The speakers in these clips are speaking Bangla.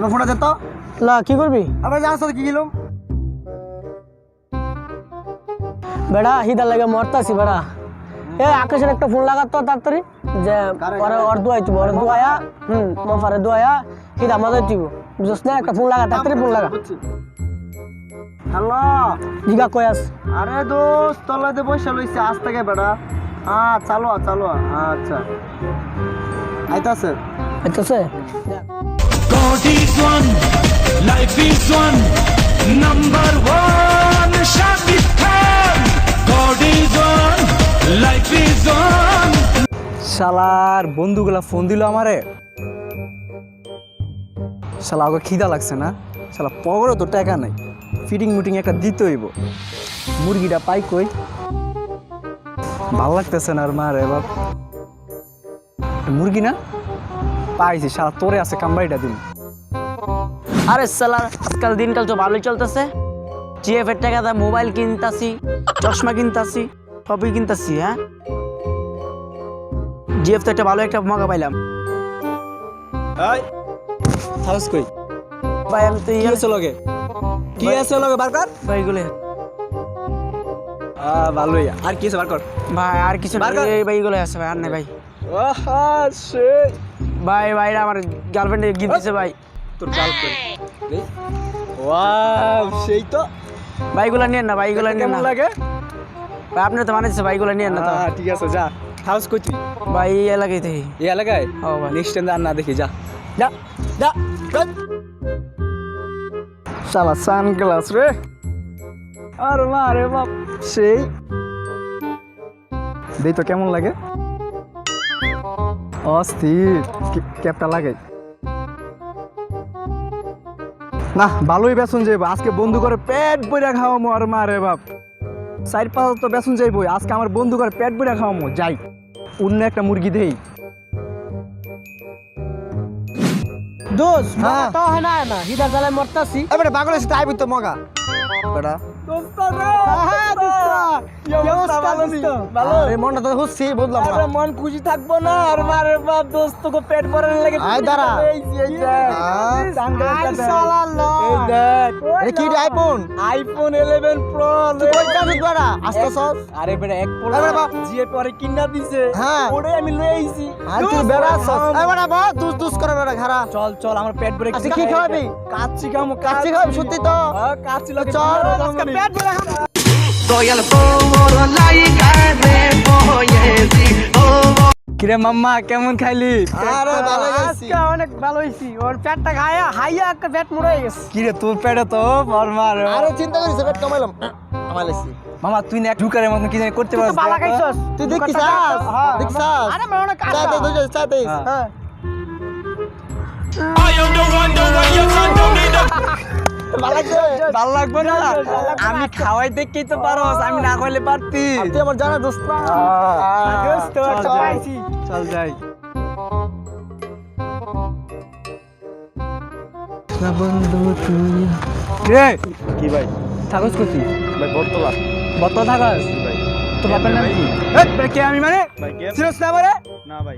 আমার ফোনটা দে তো। লা কি করবি আবার জানার সাথে কি গেলাম বেড়া হিদার লাগে মরতাছি বেড়া এ আকাশের একটা ফোন লাগা তো তাড়াতাড়ি যে পরে ওর দুয়াই দিব ওর দুয়ায়া মফারে দুয়ায়া হিদা মজা দিব বুঝছ না একটা ফোন লাগা তাড়াতাড়ি ফোন লাগা হ্যালো জিগা কয়াস আরে দোস্ত তলাতে পয়সা লইছে আজ থেকে বেড়া চালো আচ্ছা আইতাছে আইতাছে God is one, life is one, number one, Shahid Khan. God is one, life is one. শালার বন্ধুগুলা ফোন দিল আমারে শালা ওকে খিদা লাগছে না শালা পগরও তো টাকা নাই ফিটিং মুটিং একটা দিতে হইব মুরগিটা পাই কই ভাল লাগতেছে না আর মারে বাপ মুরগি না পাইছি শালা তোরে আছে কামবাড়িটা দিন আরে সালার আজকাল দিনকাল তো ভালোই চলতেছে জিএফ এর টাকা দিয়ে মোবাইল কিনতাছি চশমা কিনতাছি সবই কিনতাছি হ্যাঁ জিএফ তো একটা ভালো একটা মগা পাইলাম হাউস কই ভাই আমি তো কি আছে লগে কি আছে লগে বারকার ভাইগুলো ভালোই আর কি আছে বারকার ভাই আর কিছু বার কর। এই ভাইগুলো আছে ভাই আর নাই ভাই আহা সেই ভাই ভাইরা আমার গার্লফ্রেন্ডে গিফট দিছে ভাই তোর গার্লফ্রেন্ড ওয়াও সেই তো ভাইগুলো নিয়েন না ভাইগুলো নিয়েন কেমন না লাগে ভাই আপনি তো মানেছে ভাইগুলো নিয়েন না তো ঠিক আছে যা হাউস কই তুই ভাই এই এলাকায় থেকে এই এলাকায় ও ভাই নেক্সট টাইম আর না দেখি যা যা যা শালা সানগ্লাস রে আর মা রে বাপ সেই দেই তো কেমন লাগে অস্থির ক্যাপটা লাগাই না ভালোই বেসন যাইব আজকে বন্ধু করে পেট বইরা খাওয়ামো আর মা রে বাপ 4-5 তো বেসন যাইব আজকে আমার বন্ধু করে পেট বইরা খাওয়ামো যাই অন্য একটা মুরগি দেই দোস হ্যাঁ। তো হয় না হিদার জ্বালায় মরতাছি এবারে পাগল আছে তাই তো মগা বেড়া আরে মনটা তো হুসছি বুঝলাম না মন খুশি থাকবো না আর মারে বাপ দোস্ত কো পেট ভরার লাগে আয় দাঁড়া। এই দেখ এ কি রে আইফোন আইফোন 11 প্রো তুই কই যাবি বেড়া আস্তে সস আরে বেটা এক পোলা আরে বাবা। জিয়ে পরে কিনা দিছে হ্যাঁ। ওরে আমি লই আইছি আর তুই বেড়া সস এ বেড়া বা দুস দুস করে বেড়া খারা চল চল আমার পেট ভরে আজকে কি খাওয়াবি কাচ্চি খামু কাচ্চি খাবি সত্যি তো কাচ্চি লাগে চল আজকে পেট ভরে খামু কিরে মাম্মা কেমন খাইলি আরে ভালো গেছি আজকে অনেক ভালো হইছি ওর পেটটা খায়া হাইয়া একটা পেট মুড়ে গেছে কিরে তোর পেটে তো ফরমার আরে চিন্তা করিস পেট কমাইলাম আমাইলাছি মামা তুই না ঢুকারের মতন কি জানি করতে তুই তো পারছিস বালা খাইছস তুই দেখিস হ্যাঁ দেখিস আরে আমার অনেক চা কাঁচা দে দুজন চা দে হ্যাঁ I am the one you don't need a ভালো লাগছে ভালো লাগবে না আমি খাওয়াই দেখেই তো পারোস আমি না খাইলে পারতি তুই আমার জানা দোস্ত না দোস্ত চল চল যাই। আইছি চল যাই বন্ধু তুই রে কি ভাই থাকস কোথি ভাই বর্তলা বত থাকস ভাই তোর বাপের নাম কি কে আমি মানে ভাই কে চিনস না মানে না ভাই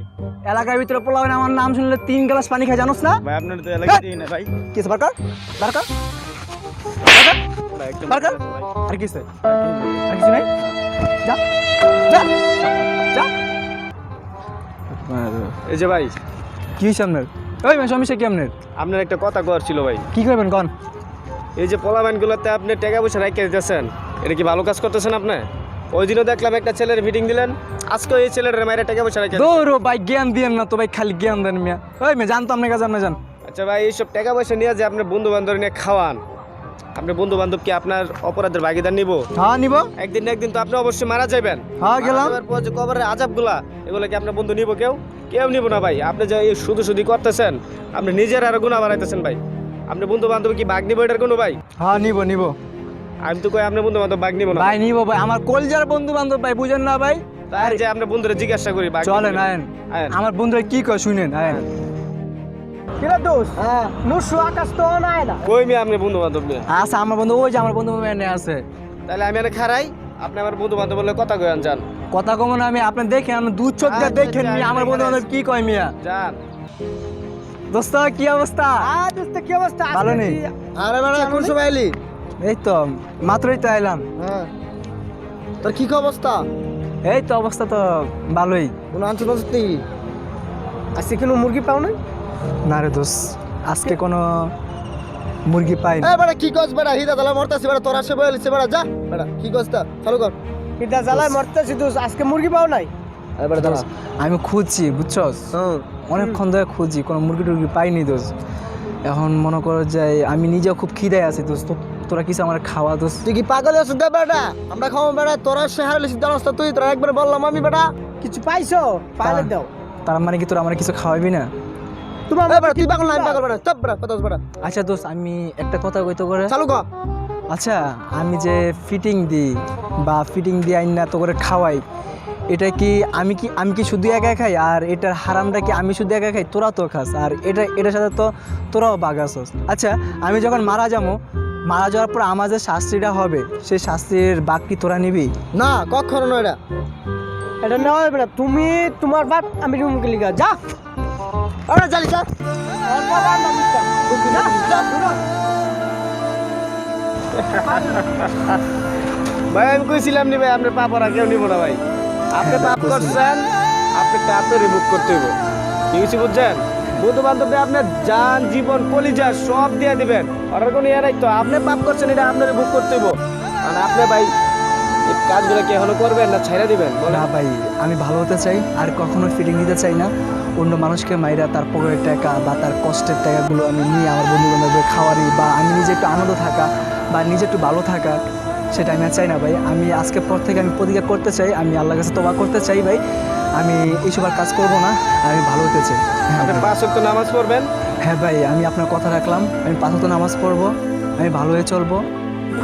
এলাকার ভিতরে পোলাবেন আমার নাম শুনলে 3 গ্লাস পানি খাই জানোস না ভাই আপনার তো এলাকাতেই না ভাই কিস বারকার বারকার ভাই একদম বারকার আর কিস আর কিছু নাই যা যা যা এই যে ভাই কি হইছে আপনার ওই মানে সমস্যা কি আপনার আপনার একটা কথা কর ছিল ভাই কি করবেন কোন এই যে পোলাবানগুলোতে আপনি টাকা পয়সা রেখে দিতেছেন এটা কি ভালো কাজ করতেছেন আপনি ওই দিনও দেখলাম একটা ছেলের মিটিং দিলেন আজকে এই ছেলের মায়ের টাকা পয়সা রেখে দৌড়ো ভাই জ্ঞান দিয়েন না তো ভাই খালি জ্ঞান দেন মিয়া ওই মেয়ে জানতো আপনার কাছে আপনি জান আচ্ছা ভাই এইসব টাকা পয়সা নিয়ে যে আপনার বন্ধু বান্ধব নিয়ে খাওয়ান আপনার বন্ধু বান্ধব কি আপনার অপরাধের ভাগিদার নিব হ্যাঁ নিব একদিন না একদিন তো আপনি অবশ্যই মারা যাবেন হ্যাঁ গেলাম মারা যাবার পর যে কবরের আযাবগুলা এগুলো কি আপনার বন্ধু নিব কেউ কেউ নিব না ভাই আপনি যে এই শুধু শুধু করতেছেন আপনি নিজের আরো গুণা বাড়াইতেছেন ভাই আপনি বন্ধু বান্ধব কি ভাগ নিব এটার কোনো ভাই হ্যাঁ নিব নিব আমি তো কই আপনার বন্ধু বান্ধব ভাগ নিব না ভাই নিব ভাই আমার কলজার বন্ধু বান্ধব ভাই বুঝেন না ভাই তাই যে আপনার বন্ধুরা জিজ্ঞাসা করি ভাগ চলেন নিবেন? আয়েন আয়েন। আমার বন্ধুরা কি কয় শুনেন আয়েন কিরা দোস হ্যাঁ নুসু আকাশ তো নাই না কই মি আপনি বন্ধু বান্ধব নিয়ে আচ্ছা আমার বন্ধু ওই যে আমার বন্ধু মেনে আছে তাহলে আমি এনে খারাই আপনি আমার বন্ধু বান্ধব বলে কথা কই যান কথা কমন আমি আপনি দেখেন আমি দু চোখ দিয়ে আচ্ছা, দেখেন আচ্ছা, মিয়া আমার আমি বন্ধু এখানে বান্ধব কি কয় মিয়া যান দোস্ত কি অবস্থা? দোস্ত কি অবস্থা? ভালো নেই। আরে বাড়া কোন সময় এলি? এই তো মাত্রই তো এলাম। হ্যাঁ তোর কি অবস্থা? এই তো অবস্থা তো ভালোই। কোন আনছো নাকি? আজকে কোনো মুরগি পাও না? না রে দোস্ত, আজকে কোনো মুরগি পাই না। এ বাড়া কি কস বাড়া হিদা দালা মরতাছি বাড়া তোর আসে বলেছে বাড়া যা বাড়া কি কসটা চালু কর। হিদা জ্বালায় মরতেছি দোস্ত, আজকে মুরগি পাও নাই? এ বাড়া দাঁড়া। আমি খুঁজছি বুঝছস, হুম অনেকক্ষণ ধরে খুঁজি, কোনো মুরগি টুরগি পাইনি দোস্ত। এখন মনে করো যে আমি নিজেও খুব খিদায় আছি দোস্ত, তোরা কিছু আমার খাওয়া দোস্ত। তুই কি পাগল আছিস দে বাড়া? আমরা খাওয়া বাড়া তোর আসে হারলিস জানাস তো তুই তোরা একবার বললাম আমি বাড়া। কিছু পাইছো? পাইলে দাও। তার মানে কি তোরা আমার কিছু খাওয়াবি না? তোমার এ বাড়া তুই পাগল না আমি পাগল বাড়া চুপ বাড়া কথা বাড়া আচ্ছা দোস্ত, আমি একটা কথা কইতে করে। চালু কর। আচ্ছা, আমি যে ফিটিং দিই বা ফিটিং দিয়ে আইন না তো করে খাওয়াই, এটা কি আমি কি শুধু একা খাই? আর এটার হারামটা কি আমি শুধু একা খাই? তোরা তো খাস, আর এটার সাথে তো তোরাও বাগাছস। আচ্ছা, আমি যখন মারা যাওয়ার পর আমার যে শাস্তিটা হবে, সেই শাস্তির বাঘ কি তোরা নিবি? না কখনো নয় এটা। এটা নেওয়া হবে না। তুমি তোমার বাপ, আমি রুমকে লিখা যা। আরে জালি যা। ভাই আমি কইছিলাম নি ভাই, আপনার পাপ ওরা কেউ নিব না ভাই। আপনি পাপ করছেন, আপনি রিমুভ করতে হইব। কি হয়েছে বুঝছেন? বন্ধু বান্ধবদের আপনার জান জীবন কলিজা সব দিয়ে দিবেন, ওটার কোনো ইয়ে নাই তো। আপনি পাপ করছেন, এটা আপনার রিমুভ করতে হইব। মানে আপনি ভাই এই কাজগুলো কি এখনো করবেন না ছাইড়া দিবেন? না ভাই, আমি ভালো হতে চাই, আর কখনো ফিটিং নিতে চাই না। অন্য মানুষকে মাইরা তার পকেটের টাকা বা তার কষ্টের টাকাগুলো আমি নিয়ে আমার বন্ধু বান্ধবদের খাওয়ারি, বা আমি নিজে একটু আনন্দ থাকা বা নিজে একটু ভালো থাকা, সেটা আমি আর চাই না ভাই। আমি আজকের পর থেকে আমি প্রতিজ্ঞা করতে চাই, আমি আল্লাহর কাছে তওবা করতে চাই ভাই, আমি এইসব আর কাজ করবো না, আমি ভালো হতে চাই। হ্যাঁ আপনি ভাই। 5 ওয়াক্ত নামাজ পড়বেন। হ্যাঁ ভাই, আমি আপনার কথা রাখলাম, আমি 5 ওয়াক্ত নামাজ পড়বো, আমি ভালো হয়ে চলবো।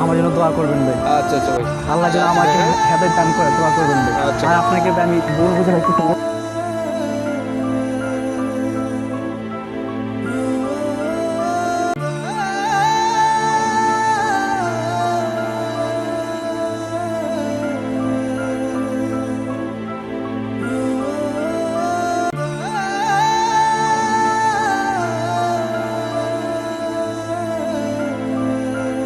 আমার জন্য দোয়া করবেন ভাই, আচ্ছা আচ্ছা ভাই। আল্লাহ যেন আমাকে হেদায়েত দান করে, দোয়া করবেন ভাই। আচ্ছা। আর আপনাকে ভাই আমি বলবো যে একটু